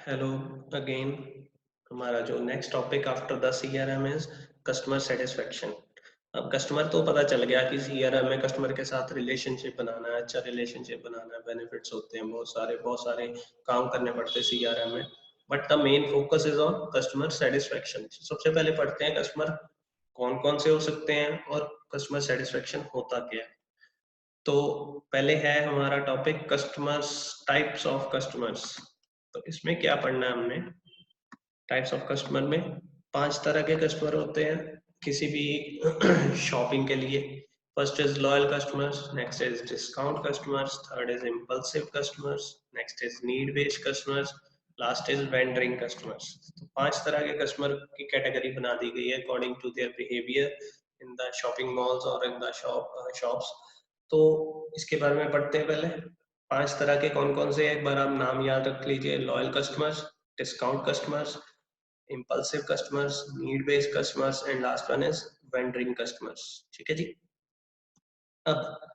Hello again. हमारा जो next topic after the CRM is customer satisfaction. अब customer तो पता चल गया कि सीआरएम में कस्टमर के साथ रिलेशनशिप बनाना है, अच्छा रिलेशनशिप बनाना है, बेनिफिट्स होते हैं, बहुत सारे काम करने पड़ते हैं सीआरएम में। But the main focus is on customer satisfaction. सबसे पहले पढ़ते हैं कस्टमर कौन कौन से हो सकते हैं और कस्टमर सेटिस्फेक्शन होता क्या है। तो पहले है हमारा topic customers, types of customers. तो इसमें क्या पढ़ना है हमने? टाइप्स ऑफ कस्टमर में 5 तरह के कस्टमर होते हैं किसी भी शॉपिंग के लिए। First is loyal customers, next is discount customers, third is impulsive customers, next is need based customers, last is wandering customers. तो 5 तरह के कस्टमर की कैटेगरी बना दी गई है according to their behaviour in the shopping malls और in the shops. तो इसके बारे में पढ़ते हैं पहले। 5 तरह के कौन कौन से, एक बार आप नाम याद रख लीजिए। Loyal customers, discount customers, impulsive customers, need based customers and last one is wandering customers। ठीक है जी। अब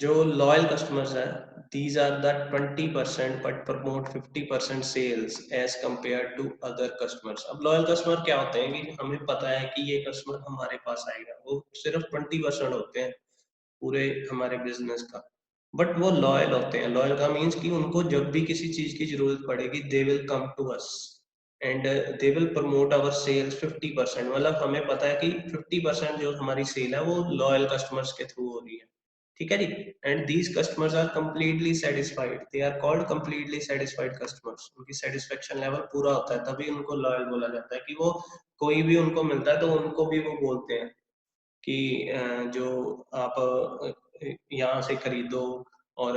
जो लॉयल कस्टमर्स है, these are the 20% but promote 50% sales as compare to other customers. अब लॉयल कस्टमर क्या होते हैं कि हमें पता है कि ये कस्टमर हमारे पास आएगा, वो सिर्फ 20% होते हैं पूरे हमारे बिजनेस का, बट वो लॉयल होते हैं। लॉयल का मीन्स कि उनको जब भी किसी चीज की जरूरत पड़ेगी they will come to us and they will promote our sales 50%। मतलब हमें पता है कि 50% जो हमारी सेल है वो लॉयल कस्टमर्स के थ्रू हो रही है। ठीक है जी। And these customers are completely satisfied, they are called completely satisfied customers. उनकी सेटिस्फेक्शन लेवल पूरा होता है तभी उनको लॉयल बोला जाता है। कि वो कोई भी उनको मिलता है तो उनको भी वो बोलते हैं कि जो आप यहाँ से खरीदो और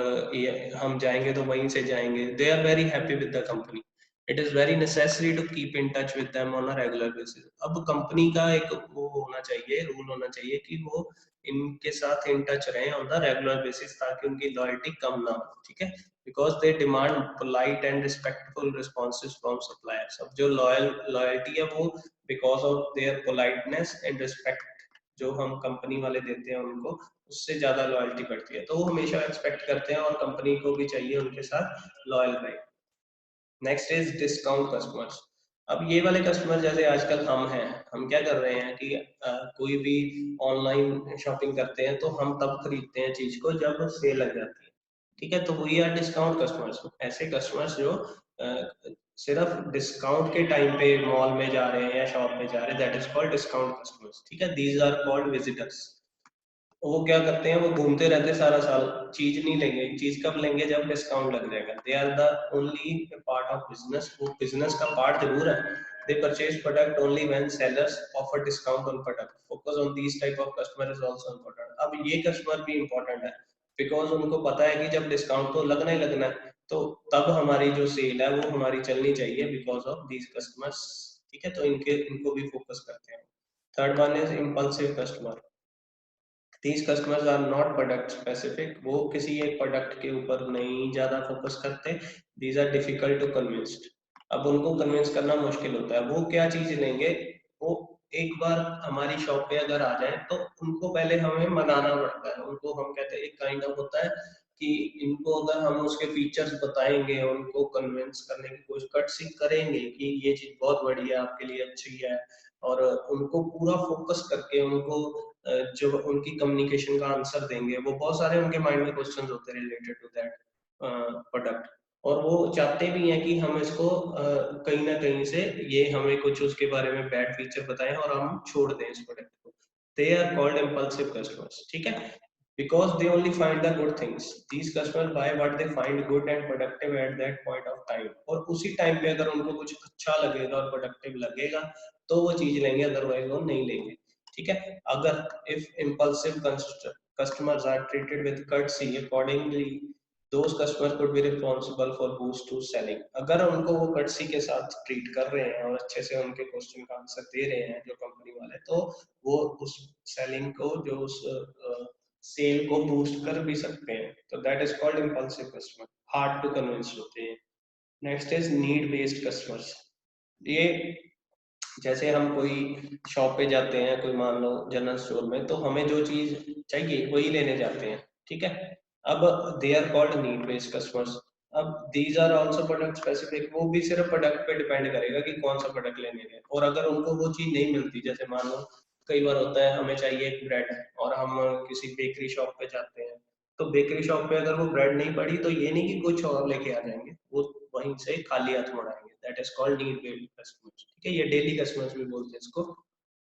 हम जाएंगे तो वहीं से जाएंगे। They are very happy with the company. It is very necessary to keep in touch with them on a regular basis. अब कंपनी का एक वो होना चाहिए, रूल होना चाहिए कि वो इनके साथ इन टच रहे ऑन द रेगुलर बेसिस ताकि उनकी लॉयल्टी कम ना हो। ठीक है, because they demand polite and respectful responses from suppliers. अब जो लॉयल्टी है वो because of their politeness and respect जो हम कंपनी वाले देते हैं उनको, उससे ज्यादा लॉयल्टी बढ़ती है। तो वो हमेशा एक्सपेक्ट करते हैं और कंपनी को भी चाहिए उनके साथ लॉयल रहे। Next is discount customers. अब ये वाले कस्टमर जैसे आजकल हम क्या कर रहे हैं कि कोई भी ऑनलाइन शॉपिंग करते हैं तो हम तब खरीदते हैं चीज को जब सेल लग जाती है। ठीक है, तो वी आर डिस्काउंट कस्टमर्स। ऐसे कस्टमर्स जो सिर्फ डिस्काउंट के टाइम पे मॉल में जा रहे हैं या शॉप में जा रहे हैं, that is called discount customers. ठीक है, दीज आर कॉल्ड विजिटर्स। वो क्या करते हैं, वो घूमते रहते सारा साल, चीज नहीं लेंगे। चीज कब लेंगे? जब डिस्काउंट लग जाएगा। They are the only part of business. वो बिजनेस का पार्ट जरूर है। They purchase product only when sellers offer discount on product. Focus on these type of customer is also important. अब ये कस्टमर भी इंपॉर्टेंट है बिकॉज उनको पता है कि जब डिस्काउंट तो लगना ही लगना है, तो तब हमारी जो सेल है वो हमारी चलनी चाहिए बिकॉज ऑफ दीज कस्टमर्स। ठीक है, तो इनको भी फोकस करते हैं। Third one is impulsive customer. These customers are not product specific। वो किसी एक प्रोडक्ट के ऊपर नहीं ज्यादा फोकस करते। These are difficult to convinced। अब उनको कन्विंस करना मुश्किल होता है। वो क्या चीज लेंगे, वो एक बार हमारी शॉप पे अगर आ जाए तो उनको पहले हमें मनाना पड़ता है। उनको हम कहते हैं, एक काइंड ऑफ होता है कि इनको अगर हम उसके फीचर्स बताएंगे, उनको कन्विंस करने की कोशिश कटसी करेंगे कि ये चीज बहुत बढ़िया है, आपके लिए अच्छी है, और उनको पूरा फोकस करके उनको जो उनकी कम्युनिकेशन का आंसर देंगे। वो बहुत सारे उनके माइंड में क्वेश्चंस होते हैं रिलेटेड टू दैट प्रोडक्ट, और वो चाहते भी हैं कि हम इसको कहीं ना कहीं से ये हमें कुछ उसके बारे में बैड फीचर बताएं और हम छोड़ दें इस प्रोडक्ट को। They are called impulsive customers. ठीक है, because they only find the good things। These customers buy what they find good and productive at that point of time। और उसी टाइम पे अगर उनको कुछ अच्छा लगेगा और प्रोडक्टिव लगेगा तो वो चीज लेंगे, अदरवाइज वो नहीं लेंगे। ठीक है, अगर if impulsive customers are treated with courtesy accordingly, those customers could be responsible for boost to selling। अगर उनको वो courtesy के साथ ट्रीट कर रहे हैं और अच्छे से उनके क्वेश्चन का आंसर दे रहे हैं जो कंपनी वाले, तो वो उस सेलिंग को, जो उस सेल को बूस्ट कर भी सकते हैं। तो that is called impulsive customer, hard to convince होते हैं। Next is need based customers. ये जैसे हम कोई शॉप पे जाते हैं, कोई मान लो जनरल स्टोर में, तो हमें जो चीज चाहिए वही लेने जाते हैं। ठीक है, अब they are called need based customers. अब these are also product specific, वो भी सिर्फ प्रोडक्ट पे डिपेंड करेगा कि कौन सा प्रोडक्ट लेने हैं। और अगर उनको वो चीज नहीं मिलती, जैसे मान लो कई बार होता है हमें चाहिए एक ब्रेड और हम किसी बेकरी शॉप पे जाते हैं, तो बेकरी शॉप पे अगर वो ब्रेड नहीं पड़ी तो ये नहीं कि कुछ और लेके आ जाएंगे, वो वहीं से खाली हाथ मुड़ाएंगे। That is called need based customers. ठीक है, ये डेली कस्टमर्स भी बोलते हैं इसको।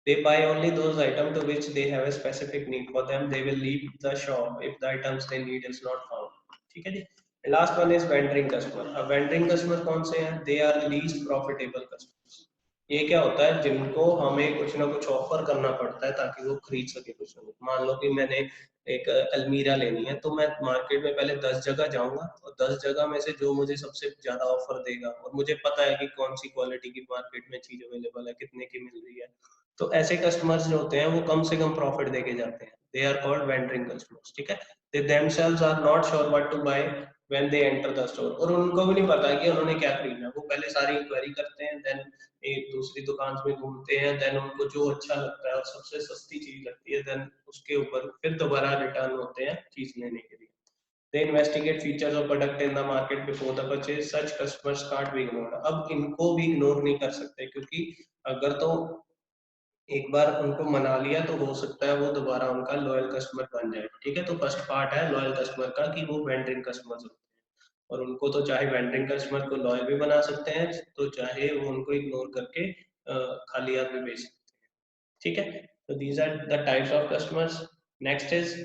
They buy only those items to which they have a specific need for them. They will leave the shop if the items they need is not found. ठीक है जी। Last one is wandering customer. अब wandering customer कौन से हैं? They are least profitable customers. ये क्या होता है? जिनको हमें कुछ ना कुछ ऑफर करना पड़ता है ताकि वो खरीद सके कुछ ना कुछ। मान लो कि मैंने एक अलमीरा लेनी है, तो मैं मार्केट में पहले 10 जगह जाऊंगा और 10 जगह में से जो मुझे सबसे ज्यादा ऑफर देगा, और मुझे पता है कि कौन सी क्वालिटी की मार्केट में चीज अवेलेबल है, कितने की मिल रही है, तो ऐसे कस्टमर्स जो होते हैं वो कम से कम प्रॉफिट देके जाते हैं। They are called wandering customers. ठीक है, they themselves are not sure what to buy when they enter the store. और उनको भी नहीं पता कि उन्होंने क्या खरीदना है। वो पहले सारी इंक्वायरी करते हैं, देन एक दूसरी दुकान में घूमते हैं, देन उनको जो अच्छा लगता है और सबसे सस्ती चीज लगती है, देन उसके ऊपर फिर दोबारा रिटर्न होते हैं चीज लेने के लिए। They investigate features of product in the market before the purchase. Such customers can't be ignored. अब इनको भी इग्नोर नहीं कर सकते, क्योंकि अगर तो एक बार उनको मना लिया तो हो सकता है वो दोबारा उनका लॉयल कस्टमर बन जाए। ठीक है, तो फर्स्ट पार्ट है लॉयल कस्टमर का कि वो वेंडरिंग कस्टमर्स होते हैं, और उनको तो चाहे वेंडरिंग कस्टमर को लॉयल भी बना सकते हैं, तो चाहे वो उनको इग्नोर करके खाली हाथ में बेच सकते हैं। ठीक है, तो these are the types of customers. Next is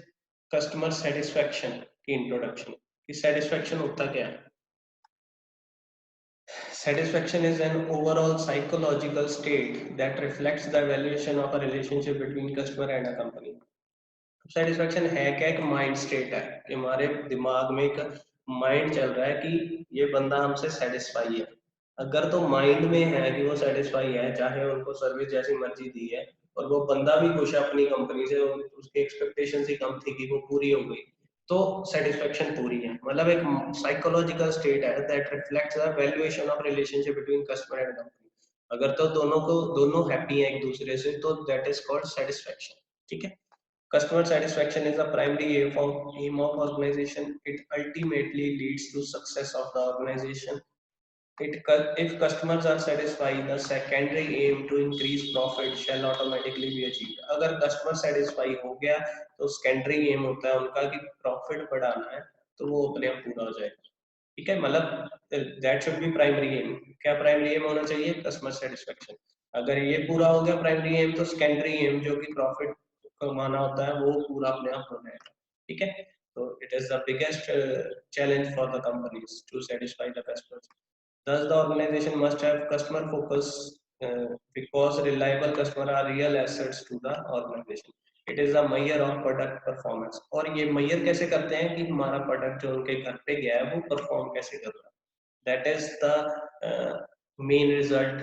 customer satisfaction की इंट्रोडक्शन। कि सेटिस्फेक्शन होता क्या है? Satisfaction is an overall psychological state that reflects the evaluation of a relationship between customer and a company. Satisfaction है क्या? एक mind state है कि हमारे दिमाग में एक माइंड चल रहा है कि ये बंदा हमसे सेटिस्फाई है। अगर तो माइंड में है कि वो सेटिस्फाई है, चाहे उनको सर्विस जैसी मर्जी दी है, और वो बंदा भी खुश है अपनी कंपनी से, उसकी एक्सपेक्टेशन ही कम थी कि वो पूरी हो गई, तो सेटिस्फेक्शन पूरी है। मतलब एक साइकोलॉजिकल स्टेट है that reflects the valuation of relationship between customer and company. अगर तो दोनों हैप्पी हैं एक दूसरे से, तो दैट इज कॉल्ड सेटिस्फेक्शन। ठीक है, customer satisfaction is the primary aim of organization. It ultimately leads to success of the organization. If customers are satisfied, the secondary aim to increase profit shall automatically be achieved. अगर customer satisfy हो गया तो secondary aim होता है उनका कि profit बढ़ाना है, तो वो अपने आप पूरा हो जाएगा। ठीक है, मतलब that should be primary aim। क्या primary aim होना चाहिए? customer satisfaction। अगर ये पूरा हो गया primary aim, तो secondary aim जो कि profit कमाना होता है वो पूरा अपने आप हो जाएगा। ठीक है, तो it is the biggest challenge for the companies to satisfy the customers. Thus, the organization must have customer focus because reliable customers are real assets to the organization. It is a measure of product performance। और ये measure कैसे करते हैं कि हमारा product जो उनके घर पे गया है वो परफॉर्म कैसे कर रहा है। That is the main result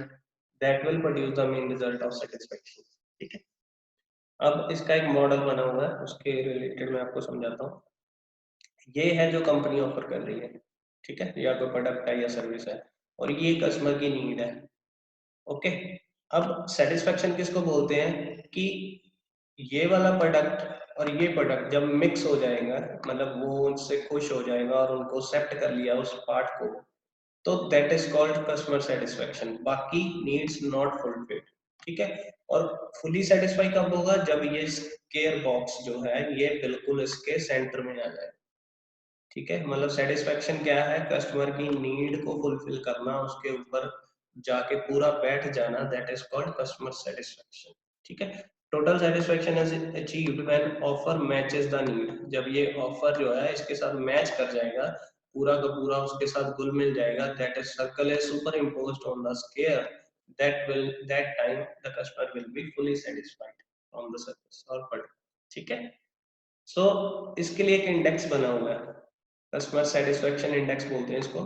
that will produce the main result of satisfaction। ठीक है, अब इसका एक मॉडल बना हुआ है, उसके रिलेटेड मैं आपको समझाता हूँ। ये है जो कंपनी ऑफर कर रही है। ठीक है, या कोई प्रोडक्ट है या सर्विस है, और ये कस्टमर की नीड है। ओके, अब सेटिस्फेक्शन किसको बोलते हैं? कि ये वाला प्रोडक्ट और ये प्रोडक्ट जब मिक्स हो जाएगा, मतलब वो उनसे खुश हो जाएगा और उनको एक्सेप्ट कर लिया उस पार्ट को, तो that is called customer satisfaction. बाकी नीड्स नॉट फुलफिल्ड। ठीक है, और फुली सेटिस्फाई कब होगा? जब ये स्केयर बॉक्स जो है ये बिल्कुल इसके सेंटर में आ जाए। ठीक है, मतलब सेटिस्फेक्शन क्या है? कस्टमर की नीड को फुलफिल करना, उसके ऊपर जाके पूरा बैठ जाना, that is called customer satisfaction. ठीक है, total satisfaction is achieved when offer matches the need. जब ये ऑफर जो है इसके साथ मैच कर जाएगा, पूरा का पूरा उसके साथ घुल मिल जाएगा, that is circle is super imposed on the square, that time the customer will be fully satisfied from the service और प्रोडक्ट। ठीक है, सो इसके लिए एक इंडेक्स बना हुआ है, कस्टमर सेटिस्फेक्शन इंडेक्स बोलते हैं इसको,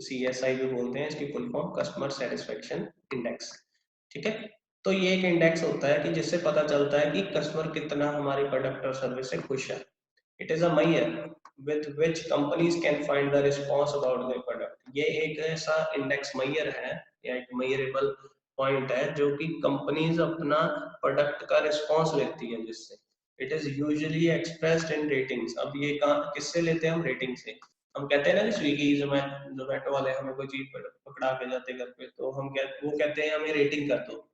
CSI भी बोलते हैं इसकी full form, customer satisfaction index. ठीक है, तो ये एक इंडेक्स होता है कि जिससे पता चलता है कि कस्टमर कितना हमारी प्रोडक्ट और सर्विस से खुश है। It is a measure with which companies can find the response about their product। ये एक ऐसा इंडेक्स measure है या एक measurable पॉइंट है जो कि कंपनीज अपना प्रोडक्ट का रिस्पॉन्स लेती है, जिससे it is usually expressed in ratings. अब ये किससे लेते हैं हम? रेटिंग से। हम कहते हैं ना कि स्विगी जोमेटो वाले हमें कोई चीज पकड़ा के जाते घर पे, तो वो कहते हैं हमें रेटिंग कर दो।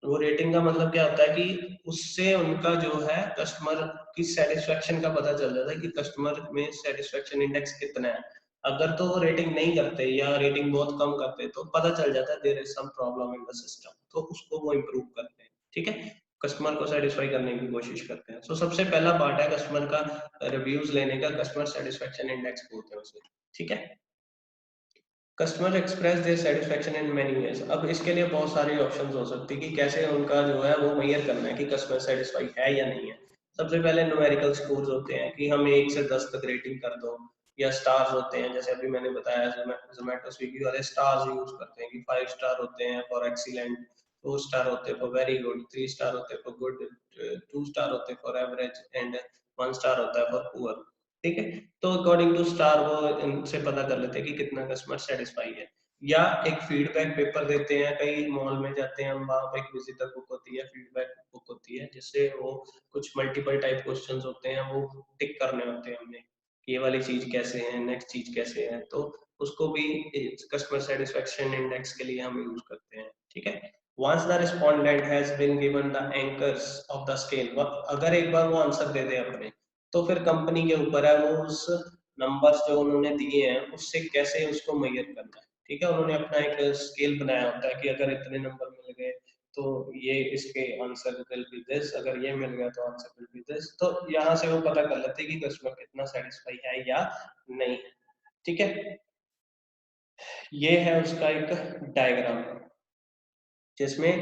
वो रेटिंग का मतलब क्या होता है कि उससे उनका जो है कस्टमर की सेटिस्फेक्शन का पता चल जाता है कि कस्टमर में सेटिस्फेक्शन इंडेक्स कितना है। अगर तो वो रेटिंग नहीं करते या रेटिंग बहुत कम करते तो पता चल जाता है there is some problem in the system, तो उसको वो इम्प्रूव करते हैं। ठीक है, कस्टमर को सेटिस्फाई करने की कोशिश करते हैं। सो सबसे पहला पार्ट है कस्टमर का रिव्यूज लेने का, कस्टमर सेटिस्फेक्शन इंडेक्स बोलते हैं उसे। ठीक है, customer express their satisfaction in many ways. अब इसके लिए बहुत सारी ऑप्शंस हो सकती है कि कैसे उनका जो है वो मेजर करना है कि कस्टमर सेटिस्फाई है या नहीं है। सबसे पहले न्यूमेरिकल स्कोर्स होते हैं कि हम 1 से 10 तक रेटिंग कर दो, या स्टार्स होते हैं जैसे अभी मैंने बताया जोमेटो स्विगी वाले स्टार्स यूज करते हैं कि 5 स्टार होते हैं फॉर एक्सीलेंट, 4 स्टार होते हैं फॉर वेरी गुड, 3 स्टार होते हैं फॉर गुड, 2 स्टार होते हैं फॉर एवरेज एंड 1 स्टार होता है फॉर पुअर। ठीक है, तो अकॉर्डिंग टू स्टार वो इनसे पता कर लेते हैं कि कितना कस्टमर सेटिस्फाई है। या एक फीडबैक पेपर देते हैं, कई मॉल में जाते हैं हम, वहां पे एक विजिटर बुक होती है, फीडबैक बुक होती है, जिससे वो कुछ मल्टीपल टाइप क्वेश्चंस होते हैं वो टिक करने होते हैं हमने कि ये वाली चीज कैसे है, नेक्स्ट चीज कैसे है, तो उसको भी कस्टमर सेटिस्फेक्शन इंडेक्स के लिए हम यूज करते हैं। ठीक है, once the respondent has been given the anchors of the scale, अगर एक बार वो आंसर दे दे अपने, तो फिर कंपनी के ऊपर है वो उस नंबर्स जो उन्होंने दिए हैं उससे कैसे उसको मेजर करना है। ठीक है, उन्होंने अपना एक स्केल बनाया होता है कि अगर इतने नंबर मिल गए तो ये इसके आंसर विल बी दिस, अगर ये मिल गया तो आंसर विल बी दिस, तो यहाँ से वो पता कर लेते हैं कि कस्टमर कितना सेटिस्फाई है या नहीं। ठीक है, ये है उसका एक डायग्राम जिसमें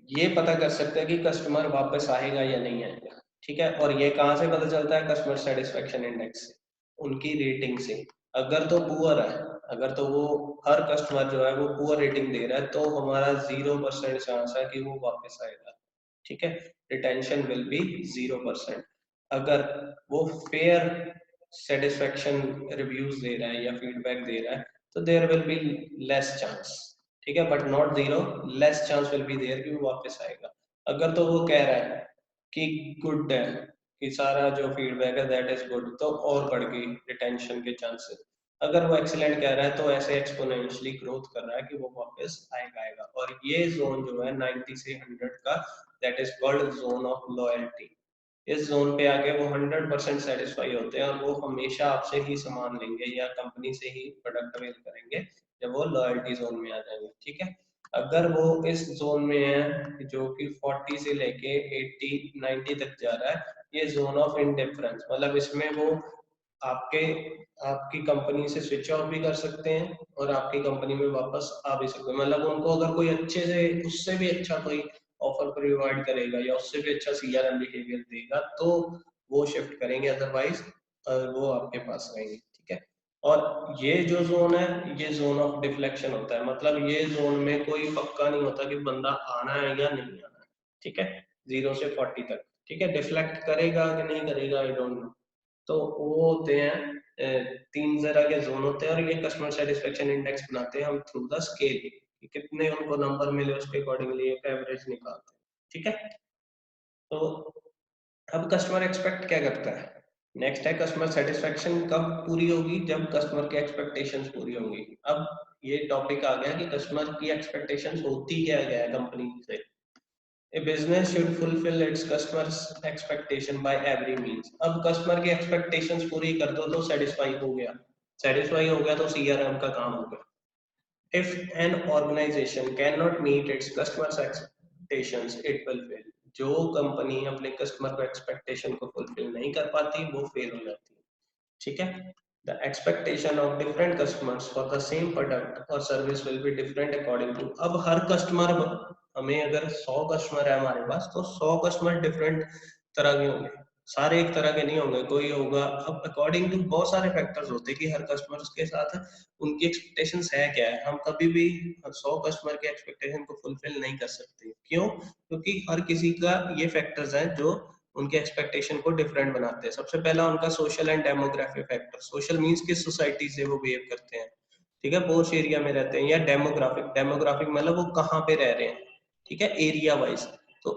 ये पता कर सकते हैं कि कस्टमर वापस आएगा या नहीं आएगा। ठीक है, और ये कहाँ से पता चलता है? कस्टमर सेटिस्फेक्शन इंडेक्स से, उनकी रेटिंग से। अगर तो पुअर है, अगर तो वो हर कस्टमर जो है वो पुअर रेटिंग दे रहा है, तो हमारा 0% चांस है कि वो वापस आएगा। ठीक है, रिटेंशन विल बी 0%। अगर वो फेयर सेटिस्फेक्शन रिव्यूज दे रहा है या फीडबैक दे रहा है, तो there will be less chance. ठीक है, but not zero, less chance will be there कि वो वापस आएगा। अगर तो वो कह रहा है कि गुड है, कि सारा जो फीडबैक है दैट इज गुड, तो और बढ़ गई रिटेंशन के चांसेस। अगर वो एक्सीलेंट कह रहा है तो ऐसे एक्सपोनेंशियली ग्रोथ कर रहा है कि वो वापस आएगा। और ये जोन जो है 90 से 100 का, that is called zone of loyalty. इस जोन पे आके वो 100% सेटिस्फाई होते हैं और वो हमेशा आपसे ही सामान लेंगे या कंपनी से ही प्रोडक्ट अवेल करेंगे जब वो लॉयल्टी जोन में आ जाएंगे। ठीक है, अगर वो इस जोन में है जो कि 40 से लेके 80 90 तक जा रहा है, ये जोन ऑफ इनडिफरेंस, मतलब इसमें वो आपके आपकी कंपनी से स्विच ऑफ भी कर सकते हैं और आपकी कंपनी में वापस आ भी सकते हैं। मतलब उनको अगर कोई अच्छे से उससे भी अच्छा कोई ऑफर प्रोवाइड करेगा या उससे भी अच्छा सीआरएम बिहेवियर देगा तो वो शिफ्ट करेंगे, अदरवाइज वो आपके पास रहेंगे। ठीक है, और ये जो जोन है ये जोन ऑफ डिफ्लेक्शन होता है, मतलब ये जोन में कोई पक्का नहीं होता कि बंदा आना है या नहीं आना है। ठीक है, 0 से 40 तक। ठीक है, डिफ्लेक्ट करेगा कि नहीं करेगा आई डोंट नो। तो वो होते हैं 3 तरह के जोन होते हैं, और ये कस्टमर सेटिस्फेक्शन इंडेक्स बनाते हैं हम थ्रू द स्केल कि कितने उनको नंबर मिले उसके अकॉर्डिंगली एक एवरेज निकालते हैं। ठीक है, तो अब कस्टमर एक्सपेक्ट क्या करता है? नेक्स्ट है कस्टमर सेटिस्फेक्शन कब पूरी होगी? जब कस्टमर की एक्सपेक्टेशंस पूरी होंगी। अब ये टॉपिक आ गया कि कस्टमर की एक्सपेक्टेशंस होती क्या है कंपनी से। A business should fulfill its customers expectation by every means। अब कस्टमर की एक्सपेक्टेशंस पूरी कर दो तो सेटिस्फाई हो गया, सेटिस्फाई हो गया तो सीआरएम का काम हो गया। If an organization cannot meet its customers expectations, it will fail। जो कंपनी अपने कस्टमर को एक्सपेक्टेशन को फुलफिल नहीं कर पाती वो फेल हो जाती है। ठीक है, the expectation of different customers for the same product or service will be different according to। अब हर कस्टमर, हमें अगर 100 कस्टमर है हमारे पास तो 100 कस्टमर डिफरेंट तरह के होंगे, सारे एक तरह के नहीं होंगे, कोई होगा। अब अकॉर्डिंग टू बहुत सारे फैक्टर्स होते हैं कि हर कस्टमर के साथ उनकी एक्सपेक्टेशंस है क्या है। हम कभी भी 100 कस्टमर के एक्सपेक्टेशन को फुलफिल नहीं कर सकते। क्यों? क्योंकि हर किसी का ये फैक्टर्स हैं जो उनके एक्सपेक्टेशन को डिफरेंट बनाते हैं। सबसे पहला उनका social and demographic factor. Social means किस सोसाइटी से वो बिहेव करते हैं। ठीक है, पोश एरिया में रहते हैं, या डेमोग्राफिक, डेमोग्राफिक मतलब वो कहाँ पे रह रहे हैं। ठीक है, एरिया वाइज। तो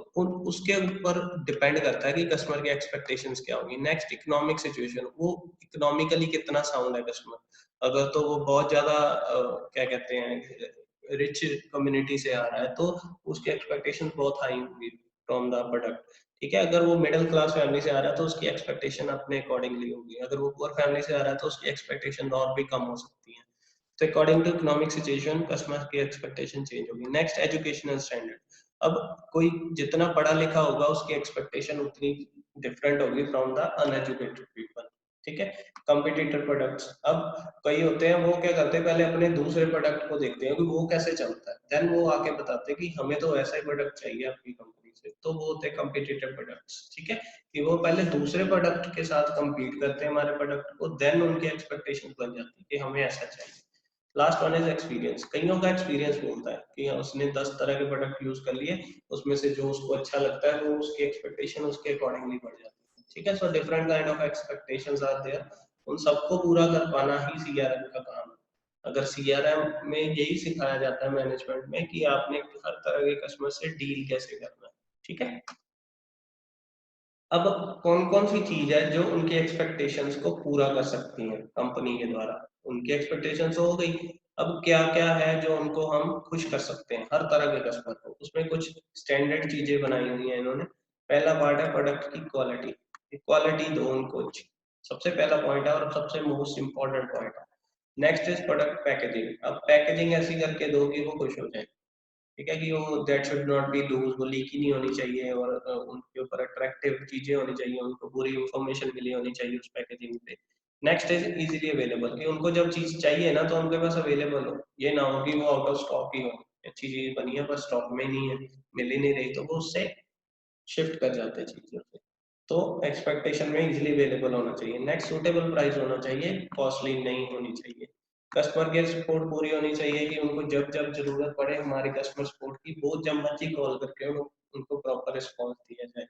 उसके ऊपर डिपेंड करता है कि कस्टमर की एक्सपेक्टेशंस क्या होगी। नेक्स्ट, इकोनॉमिक सिचुएशन, वो इकोनॉमिकली कितना साउंड है कस्टमर। अगर तो वो बहुत ज्यादा क्या कहते हैं रिच कम्युनिटी से आ रहा है तो उसकी एक्सपेक्टेशन बहुत हाई होगी फ्रॉम द प्रोडक्ट। ठीक है, अगर वो मिडिल क्लास फैमिली से आ रहा है तो उसकी एक्सपेक्टेशन अपने अकॉर्डिंगली होगी। अगर वो पुअर फैमिली से आ रहा है तो उसकी एक्सपेक्टेशन और भी कम हो सकती है। तो according to economic situation customer की एक्सपेक्टेशन चेंज होगी। Next, educational standard. अब कोई जितना पढ़ा लिखा होगा उसकी एक्सपेक्टेशन उतनी डिफरेंट होगी फ्रॉम द अनएजुकेटेड पीपल। ठीक है, कॉम्पिटिटर प्रोडक्ट्स। अब कई होते हैं वो क्या करते हैं, पहले अपने दूसरे प्रोडक्ट को देखते हैं कि वो कैसे चलता है, देन वो आके बताते हैं कि हमें तो ऐसा ही प्रोडक्ट चाहिए आपकी कंपनी से। तो वो होते हैं कॉम्पिटिटिव प्रोडक्ट्स। ठीक है, कि वो पहले दूसरे प्रोडक्ट के साथ compete करते हैं हमारे प्रोडक्ट को, देन उनकी एक्सपेक्टेशन बन जाती है कि हमें ऐसा चाहिए। Last one is experience. कईयों का एक्सपीरियंस बोलता है कि उसने 10 तरह के प्रोडक्ट यूज कर लिए, उसमें से जो उसको अच्छा लगता है वो उसकी एक्सपेक्टेशन उसके अकॉर्डिंगली बढ़ जाती है। ठीक है, so different kind of expectations are there, उन सबको पूरा कर पाना ही सीआरएम का काम है। अगर सीआरएम में यही सिखाया जाता है मैनेजमेंट में कि आपने हर तरह के कस्टमर से डील कैसे करना है। ठीक है, अब कौन कौन सी चीज है जो उनके एक्सपेक्टेशंस को पूरा कर सकती है कंपनी के द्वारा। उनकी एक्सपेक्टेशंस हो गई, अब क्या क्या है जो उनको हम खुश कर सकते हैं हर तरह के कस्टमर को। उसमें कुछ स्टैंडर्ड चीजें बनाई हुई हैं इन्होंने। पहला पार्ट है प्रोडक्ट की क्वालिटी। क्वालिटी दो उनको, सबसे पहला पॉइंट है और सबसे मोस्ट इंपॉर्टेंट पॉइंट है। Next is product packaging. अब पैकेजिंग ऐसी करके दो कि वो खुश हो जाए। ठीक है, कि वो that should not be loose, वो लीकी नहीं होनी चाहिए, और उनके ऊपर अट्रैक्टिव चीजें होनी चाहिए, उनको पूरी इंफॉर्मेशन मिली होनी चाहिए उस पैकेजिंग पे। नेक्स्ट इज इजीली अवेलेबल, कि उनको जब चीज चाहिए ना तो उनके पास अवेलेबल हो, ये ना हो कि वो आउट ऑफ स्टॉक ही हो, अच्छी चीज बनी है पर स्टॉक में नहीं है, मिल ही नहीं रही, तो वो उससे शिफ्ट कर जाते हैं चीजों से। तो एक्सपेक्टेशन में इजीली अवेलेबल होना चाहिए। नेक्स्ट, सूटेबल प्राइस होना चाहिए, कॉस्टली नहीं होनी चाहिए। कस्टमर केयर सपोर्ट पूरी होनी चाहिए, कि उनको जब जब जरूरत पड़े हमारे कस्टमर सपोर्ट की, वो जब मर्जी कॉल करके उनको प्रॉपर रिस्पॉन्स दिया जाए।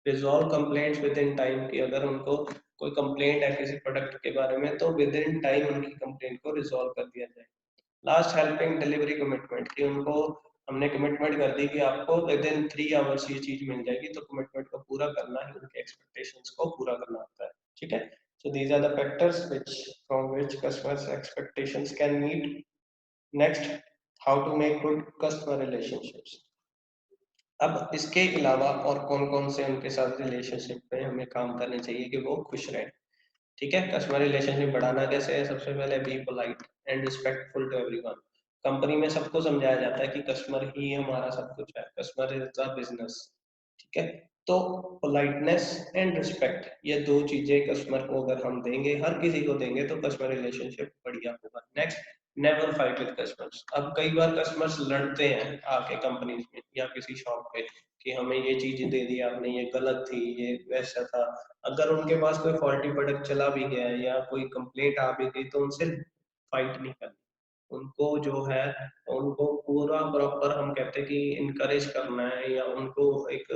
Resolve complaints with in time, कि अगर उनको कोई कंप्लेंट है किसी प्रोडक्ट के बारे में तो विद इन टाइम उनकी कंप्लेंट को रिजॉल्व कर दिया जाए। लास्ट, हेल्पिंग डिलीवरी कमिटमेंट, कि उनको हमने कमिटमेंट कर दी कि आपको विद इन 3 आवर्स ये चीज मिल जाएगी, तो कमिटमेंट को पूरा करना ही उनके एक्सपेक्टेशंस को पूरा करना होता है। ठीक है, so these are the factors which from which customers expectations can meet. Next, how to make good customer relationships. अब इसके अलावा और कौन कौन से उनके साथ रिलेशनशिप पे हमें काम करने चाहिए कि वो खुश रहें। ठीक है, कस्टमर रिलेशनशिप बढ़ाना कैसे है? सबसे पहले be polite and respectful to everyone. Company में सबको समझाया जाता है कि कस्टमर ही हमारा सब कुछ है, कस्टमर इज द बिजनेस। ठीक है, तो पोलाइटनेस एंड रिस्पेक्ट, ये दो चीजें कस्टमर को अगर हम देंगे, हर किसी को देंगे, तो कस्टमर रिलेशनशिप बढ़िया होगा। Next, never fight with customers. अब कई बार कस्टमर्स लड़ते हैं आके कंपनी में या किसी शॉप पे कि हमें ये चीज दे दी आपने, ये गलत थी, ये वैसा था। अगर उनके पास कोई फॉल्टी प्रोडक्ट चला भी गया है या कोई कंप्लेंट आ भी गई, तो उनसे फाइट नहीं करनी, उनको जो है उनको पूरा प्रॉपर हम कहते हैं कि इनकरेज करना है, या उनको एक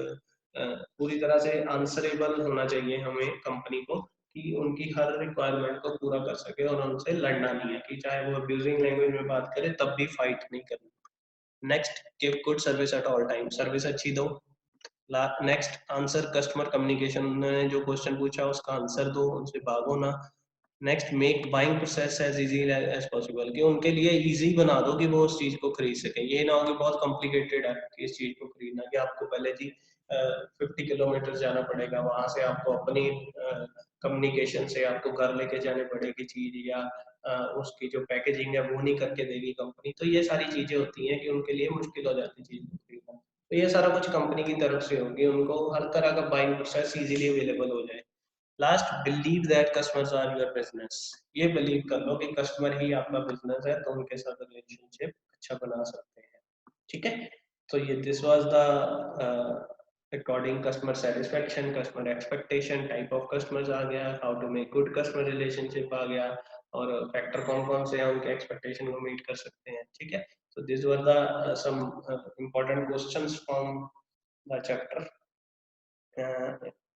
पूरी तरह से आंसरेबल होना चाहिए हमें कंपनी को, कि उनकी हर रिक्वायरमेंट को पूरा कर सके, और उनसे लड़ना नहीं है, कि चाहे वो अब्यूजिंग लैंग्वेज में बात करे तब भी फाइट नहीं करनी। Next, give good service at all time. Service अच्छी दो। नेक्स्ट, आंसर कस्टमर कम्युनिकेशन, उन्होंने जो क्वेश्चन पूछा उसका आंसर दो, उनसे भागो ना। Next, make buying process as easy as possible, कि उनके लिए इजी बना दो कि वो उस चीज को खरीद सके। ये ना हो कि बहुत कॉम्प्लिकेटेड है कि इस चीज को खरीदना, कि आपको पहले जी 50 किलोमीटर जाना पड़ेगा, वहां से आपको अपनी कम्युनिकेशन से आपको घर लेके जाने पड़ेगी चीज, या उसकी जो पैकेजिंग है वो नहीं करके देगी कंपनी। तो ये सारी चीजें होती हैं कि उनके लिए मुश्किल हो जाती है चीज को खरीदना। तो ये सारा कुछ कंपनी की तरफ से होगी, उनको हर तरह का बाइंग प्रोसेस इजीली अवेलेबल हो जाए। Last, believe that customers are your business. ये बिलीव कर लो कि कस्टमर ही आपका बिजनेस है, तो उनके साथ रिलेशनशिप अच्छा बना सकते हैं। ठीक है, तो ये this was the according customer satisfaction, customer expectation, type of customers आ गया, how to make good customer relationship आ गया, और फैक्टर कौन कौन से हैं उनके एक्सपेक्टेशन को मीट कर सकते हैं। ठीक है, so these were the some important questions from the chapter.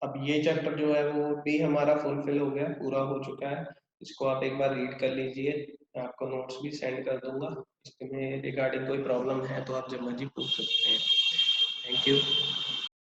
अब ये चैप्टर जो है वो भी हमारा फुलफिल हो गया, पूरा हो चुका है। इसको आप एक बार रीड कर लीजिए, मैं आपको नोट्स भी सेंड कर दूंगा। इसमें रिगार्डिंग कोई प्रॉब्लम है तो आप जब मर्जी पूछ सकते हैं। Thank you.